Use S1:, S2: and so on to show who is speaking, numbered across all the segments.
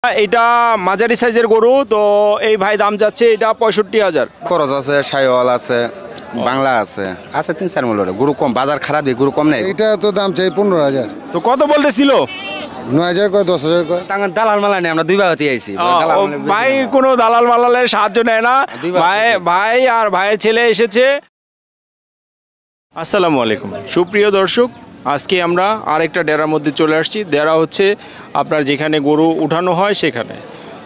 S1: এটা মাঝারি সাইজের গরু তো এই ভাই দাম যাচ্ছে এটা 65,000।
S2: খরচ আছে, সাইওয়াল আছে, বাংলা আছে, আছে 3-4 মূল্য। গরু কম, বাজার খারাপ, গরু কম নেই।
S3: এটা তো দাম চাই 15,000।
S1: তো কত বলতেছিল?
S3: 9,000 কয়, 10,000 কয়।
S4: দালাল মালা নেই, আমরা দুই ভাগতে আইছি।
S1: ভাই কোনো দালাল মালালের সাহায্য নেয় না, ভাই আর ভাইয়ের ছেলে এসেছে। আসসালামু আলাইকুম সুপ্রিয় দর্শক, আজকে আমরা আরেকটা ডেরার মধ্যে চলে আসছি। ডেরা হচ্ছে আপনার যেখানে গরু উঠানো হয় সেখানে।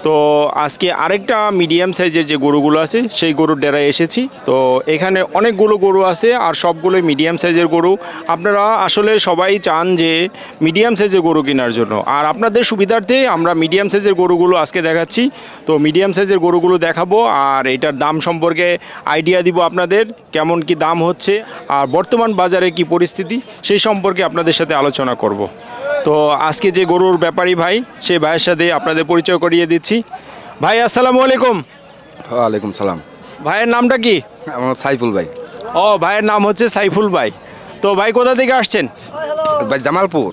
S1: তো আজকে আরেকটা মিডিয়াম সাইজের যে গরুগুলো আছে সেই গরুর ডেরায় এসেছি। তো এখানে অনেকগুলো গরু আছে আর সবগুলোই মিডিয়াম সাইজের গরু। আপনারা আসলে সবাই চান যে মিডিয়াম সাইজের গরু কেনার জন্য, আর আপনাদের সুবিধার্থে আমরা মিডিয়াম সাইজের গরুগুলো আজকে দেখাচ্ছি। তো মিডিয়াম সাইজের গরুগুলো দেখাবো আর এটার দাম সম্পর্কে আইডিয়া দিব আপনাদের, কেমন কি দাম হচ্ছে আর বর্তমান বাজারে কি পরিস্থিতি সেই সম্পর্কে আপনাদের সাথে আলোচনা করব। তো আজকে যে গরুর ব্যাপারী ভাই, সেই ভাইয়ের সাথে আপনাদের পরিচয় করিয়ে দিচ্ছি। ভাই আসসালামু আলাইকুম।
S2: ওয়ালাইকুম সালাম।
S1: ভাইয়ের নামটা কি?
S2: আমার সাইফুল ভাই।
S1: ও, ভাইয়ের নাম হচ্ছে সাইফুল ভাই। তো ভাই কোথা থেকে আসছেন?
S2: ভাই জামালপুর।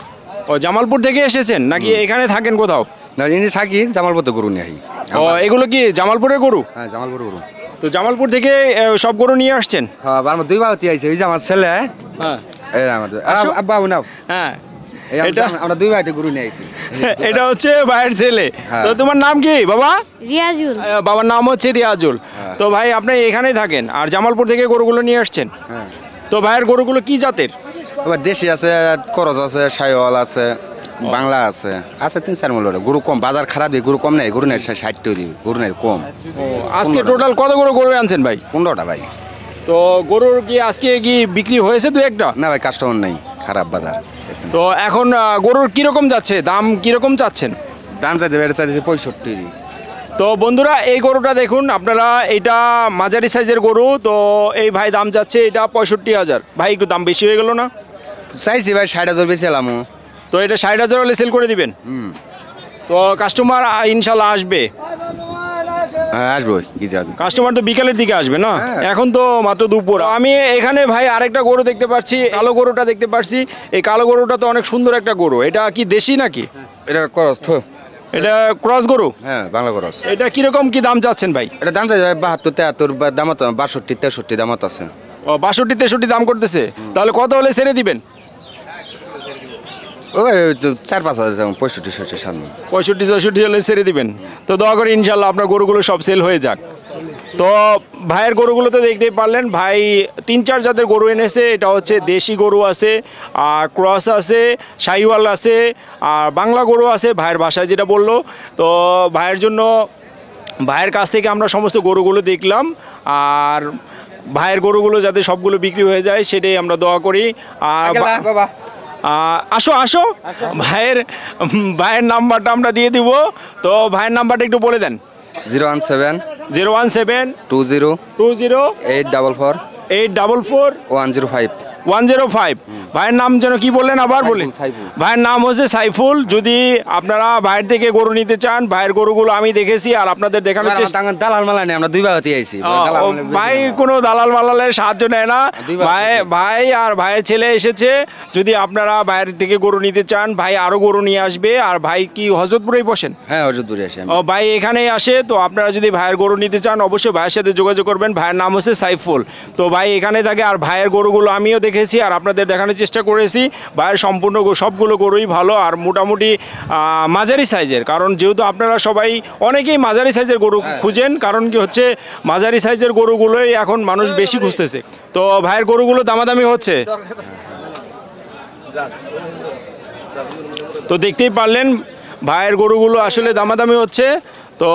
S1: ও, জামালপুর থেকে এসেছেন নাকি এখানে থাকেন কোথাও?
S2: না, ইনি থাকি জামালপুর, তো গরু নিয়ে আহি।
S1: ও, এগুলো কি জামালপুরের গরু?
S2: হ্যাঁ, জামালপুর গরু।
S1: তো জামালপুর থেকে সব গরু নিয়ে আসছেন?
S2: হ্যাঁ, আমার দুই ভাগতে আইছি। এই যে আমার ছেলে,
S1: হ্যাঁ
S2: এই আমাদের আব্বা নাও।
S1: হ্যাঁ,
S2: এটা আমরা দুই ভাইতে গরু নিয়ে আইছি।
S1: এটা হচ্ছে ভাইয়ের ছেলে।
S2: হ্যাঁ।
S1: তো তোমার নাম কি বাবা?
S5: রিয়াজুল।
S1: বাবার নাম হচ্ছে রিয়াজুল। তো ভাই আপনি এখানেই থাকেন আর জামালপুর থেকে গরুগুলো নিয়ে আসছেন?
S2: হ্যাঁ।
S1: তো ভাইয়ের গরুগুলো কি জাতের?
S2: আবার দেশি আছে, খরচ আছে, সাইওয়াল আছে, বাংলা আছে, আছে 3-4 মূল্য। গরু কম, বাজার খারাপ, গরু কম নেই। গরু নেই 60 তৈরি, গরু নেই কম।
S1: আজকে টোটাল কতগুলো গরু আনছেন ভাই?
S2: 15টা ভাই।
S1: তো গরুর কি আজকে কি বিক্রি হয়েছে দু একটা?
S2: না ভাই, কাস্টমার নেই, খারাপ বাজার।
S1: তো এখন গরুর কিরকম যাচ্ছে, দাম কিরকম চাচ্ছেন?
S2: দাম চাইতে এটা চাইছে 65।
S1: তো বন্ধুরা এই গরুটা দেখুন আপনারা, এটা মাঝারি সাইজের গরু। তো এই ভাই দাম যাচ্ছে এটা 65,000। ভাই একটু দাম বেশি হয়ে গেল না?
S2: চাইছি ভাই 60,000 বেশি এলাম।
S1: তো এটা 60,000 হলে সেল করে দিবেন? তো কাস্টমার ইনশাল্লাহ আসবে?
S2: হ্যাঁ, আসবো, কি যাবে।
S1: কাস্টমার তো বিকালের দিকে আসবে না,
S2: হ্যাঁ।
S1: এখন তো মাত্র দুপুর। আমি এখানে ভাই আরেকটা গরু দেখতে পাচ্ছি, কালো গরুটা দেখতে পাচ্ছি। এই কালো গরুটা তো অনেক সুন্দর একটা গরু। এটা কি দেশি নাকি?
S2: এটা খরচ তো।
S1: এটা ক্রস গরু?
S2: হ্যাঁ, বাংলা খরচ।
S1: এটা কিরকম কি দাম চাচ্ছেন ভাই?
S2: এটা দাম চাইছে 72-73 দামত, 62-63 দামত আছে।
S1: ও, 62-63 দাম করতেছে। তাহলে কত হলে ছেড়ে দিবেন?
S2: ওই 4-5 হাজার, 65-66 সামনে।
S1: 65-64 হলে ছেড়ে দিবেন। তো দোয়া করি ইনশাল্লাহ আপনার গরুগুলো সব সেল হয়ে যাক। তো ভাইয়ের গরুগুলো তো দেখতেই পারলেন, ভাই 3-4 জাতের গরু এনেছে। এটা হচ্ছে দেশি গরু আছে, আর ক্রস আছে, শাহিওয়াল আছে, আর বাংলা গরু আছে ভাইয়ের ভাষায় যেটা বললো। তো ভাইয়ের জন্য, ভাইয়ের কাছ থেকে আমরা সমস্ত গরুগুলো দেখলাম, আর ভাইয়ের গরুগুলো যাতে সবগুলো বিক্রি হয়ে যায় সেটাই আমরা দোয়া করি। আর
S2: বাবা
S1: আসো আসো, ভাইয়ের নাম্বারটা আমরা দিয়ে দিব। তো ভাইয়ের নাম্বারটা একটু বলে দেন।
S2: 017
S1: 017
S2: 20
S1: 20
S2: 844
S1: 844
S2: 105
S1: 105। ভাইয়ের নাম যেন কি বললেন আবার বলেন?
S2: সাইফুল।
S1: ভাইয়ের নাম হচ্ছে সাইফুল। যদি আপনারা ভাইয়ের থেকে গরু নিতে চান, ভাইয়ের গরুগুলো আমি দেখেছি আর আপনাদের দেখানোর চেষ্টা।
S4: দালাল মালা নেই, আমরা দুই ভাগতে আইছি।
S1: ভাই কোনো দালাল মালালের সাহায্য নেয় না, ভাই আর ভাইয়ের ছেলে এসেছে। যদি আপনারা ভাইয়ের থেকে গরু নিতে চান, ভাই আরো গরু নিয়ে আসবে। আর ভাই কি হযরতপুরেই বসেন?
S4: হ্যাঁ, হযরতপুরে আসি।
S1: ও, ভাই এখানেই আসে। তো আপনারা যদি ভাইয়ের গরু নিতে চান অবশ্যই ভাইয়ের সাথে যোগাযোগ করবেন। ভাইয়ের নাম হচ্ছে সাইফুল। তো ভাই এখানে থাকে আর ভাইয়ের গরুগুলো আমিও দেখেছি আর আপনাদের দেখানোর চেষ্টা করেছি। ভাইয়ের সম্পূর্ণ সবগুলো গরুই ভালো আর মোটামুটি মাঝারি সাইজের। কারণ যেহেতু আপনারা সবাই অনেকেই মাঝারি সাইজের গরু খুঁজেন, কারণ কি হচ্ছে মাঝারি সাইজের গরুগুলোই এখন মানুষ বেশি খুঁজতেছে। তো ভাইয়ের গরুগুলো দামাদামি হচ্ছে। তো দেখতেই পারলেন ভাইয়ের গরুগুলো আসলে দামাদামি হচ্ছে। তো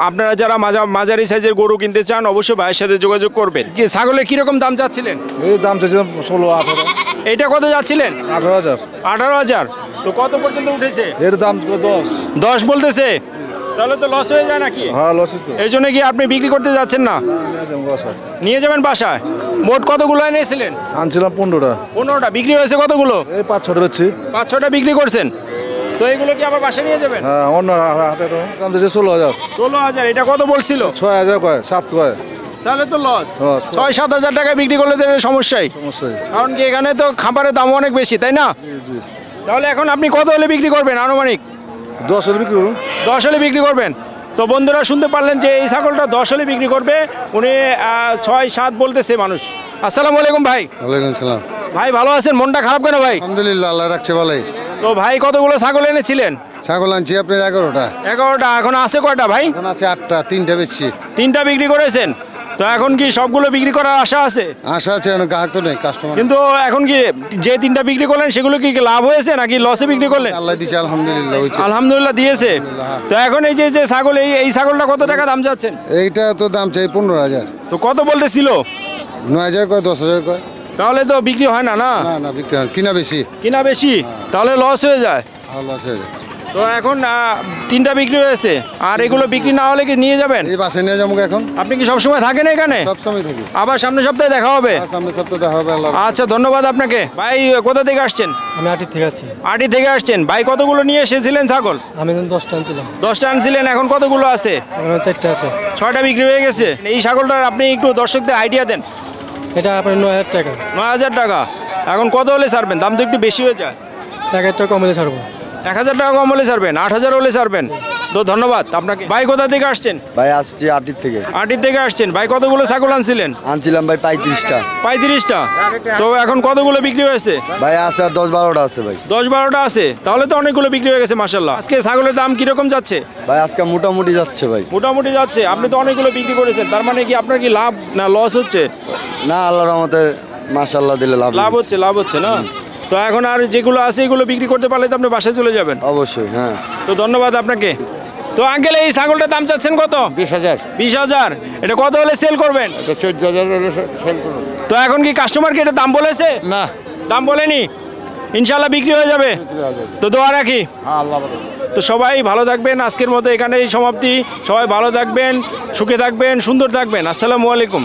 S1: আপনারা যারা মাঝারি সাইজের গরু কিনতে চান অবশ্যই ভাইয়ের সাথে যোগাযোগ করবেন। কি ছাগলের কিরকম দাম চাচ্ছিলেন?
S3: এই দাম চাইছিলাম 16-18।
S1: এইটা কত যাচ্ছিলেন?
S3: 18,000।
S1: 18,000। তো কত পর্যন্ত উঠেছে?
S3: এর দাম 10।
S1: 10 বলতেছে। তাহলে তো লস হয়ে যায় নাকি?
S3: হ্যাঁ, লসই তো।
S1: এই জন্য কি আপনি বিক্রি করতে যাচ্ছেন না? নিয়ে যাবেন বাসায়। মোট কতগুলো এনেছিলেন?
S3: আনছিলাম 15টা।
S1: 15টা বিক্রি হয়েছে কতগুলো?
S3: এই 5-6টা বেচছি।
S1: 5-6টা বিক্রি করছেন। তো এগুলো কি আবার বাসায় নিয়ে যাবেন?
S3: হ্যাঁ, অন্য হাতে দাম চাইছে 16,000।
S1: 16,000। এটা কত বলছিল?
S3: 6,000 কয়, 7 কয়।
S1: তাহলে তো লস।
S3: 6-7
S1: হাজার টাকা বিক্রি করলে তো সমস্যাই। কারণ কি এখানে তো খাবারের দাম অনেক বেশি, তাই না? তাহলে এখন আপনি কত হলে বিক্রি করবেন আনুমানিক?
S3: 10 হলে বিক্রি করুন।
S1: 10 হলে বিক্রি করবেন। তো বন্ধুরা শুনতে পারলেন যে এই ছাগলটা 10 হলে বিক্রি করবে, উনি 6-7 বলতেছে মানুষ। আসসালামু আলাইকুম ভাই।
S3: ওয়ালাইকুম সালাম।
S1: ভাই ভালো আছেন? মনটা খারাপ কেন ভাই?
S3: আলহামদুলিল্লাহ, আল্লাহ রাখছে ভালোই।
S1: তো ভাই কতগুলো ছাগল এনেছিলেন?
S3: ছাগল আনছি আপনার 11টা।
S1: 11টা। এখন আছে কয়টা ভাই?
S3: এখন আছে 8টা, 3টা বেচছি।
S1: 3টা বিক্রি করেছেন। তো এখন কি সবগুলো বিক্রি করার আশা আছে?
S3: আশা আছে, গ্রাহক তো নেই, কাস্টমার।
S1: কিন্তু এখন কি যে 3টা বিক্রি করলেন সেগুলো কি লাভ হয়েছে নাকি লসে বিক্রি করলেন?
S3: আল্লাহ দিছে, আলহামদুলিল্লাহ হয়েছে।
S1: আলহামদুলিল্লাহ দিয়েছে। তো এখন এই যে ছাগল, এই ছাগলটা কত টাকা দাম যাচ্ছেন?
S3: এইটা তো দাম চাই 15,000।
S1: তো কত বলতেছিল?
S3: 9,000 কয়, 10,000 কয়।
S1: তাহলে তো বিক্রি হয় না। না
S3: না না, বিক্রি হয় না। কিনা বেশি।
S1: কিনা বেশি, তাহলে লস হয়ে যায়।
S3: আল্লাহ হয়ে যায়।
S1: তো এখন 3টা বিক্রি হয়েছে, আর এগুলো বিক্রি না হলে কি নিয়ে যাবেন?
S3: এই বাসে নিয়ে যাবো এখন।
S1: আপনি কি সবসময় থাকেন এখানে?
S3: সব সময় থাকি।
S1: আবার সামনের সপ্তাহে দেখা হবে।
S3: সামনে সপ্তাহে দেখা হবে। আল্লাহ।
S1: আচ্ছা, ধন্যবাদ আপনাকে। ভাই কোথা থেকে আসছেন?
S5: আমি আটি থেকে আছি।
S1: আটি থেকে আসছেন। ভাই কতগুলো নিয়ে এসেছিলেন ছাগল?
S5: আমি এখন 10টা আনছিলাম।
S1: 10টা আনছিলেন, এখন কতগুলো আছে?
S5: এখন 4টা আছে।
S1: 6টা বিক্রি হয়ে গেছে। এই ছাগলটার আপনি একটু দর্শকদের আইডিয়া দেন।
S5: এটা আপনার 9,000 টাকা।
S1: 9,000 টাকা। এখন কত হলে ছাড়বেন? দাম তো একটু বেশি হয়ে যায়।
S5: 1,000 টাকা কমলে ছাড়বো।
S1: 1,000 টাকা কম হলে ছাড়বেন, 8,000 হলে ছাড়বেন। তো ধন্যবাদ আপনাকে। ভাই কোথা থেকে আসছেন?
S4: ভাই আসছি আটির থেকে।
S1: আটির থেকে আসছেন। ভাই কতগুলো ছাগল আনছিলেন?
S4: আনছিলাম ভাই 35টা।
S1: 35টা। তো এখন কতগুলো বিক্রি হয়েছে?
S4: ভাই আছে আর 10-12টা আছে ভাই।
S1: 10-12টা আছে, তাহলে তো অনেকগুলো বিক্রি হয়ে গেছে মাশাআল্লাহ। আজকে ছাগলের দাম কিরকম যাচ্ছে?
S4: ভাই আজকে মোটামুটি যাচ্ছে ভাই।
S1: মোটামুটি যাচ্ছে। আপনি তো অনেকগুলো বিক্রি করেছেন, তার মানে কি আপনার কি লাভ না লস হচ্ছে?
S4: না, আল্লাহর রহমতে মাশাআল্লাহ দিলে লাভ
S1: লাভ হচ্ছে, লাভ হচ্ছে না। তো এখন আর যেগুলো আছে এগুলো বিক্রি করতে পারলে তো আপনি বাসায় চলে যাবেন।
S4: অবশ্যই, হ্যাঁ।
S1: তো ধন্যবাদ আপনাকে। তো আঙ্কেল, এই ছাগলটার দাম চাচ্ছেন কত?
S3: 20,000।
S1: 20,000। এটা কত হলে সেল করবেন?
S3: এটা 14,000 হলে সেল করুন।
S1: তো এখন কি কাস্টমারকে এটা দাম বলেছে?
S3: না,
S1: দাম বলেনি। ইনশাল্লাহ বিক্রি হয়ে যাবে। তো দোয়া রাখি।
S3: আল্লাহ।
S1: তো সবাই ভালো থাকবেন। আজকের মতো এখানেই সমাপ্তি। সবাই ভালো থাকবেন, সুখে থাকবেন, সুন্দর থাকবেন। আসসালামু আলাইকুম।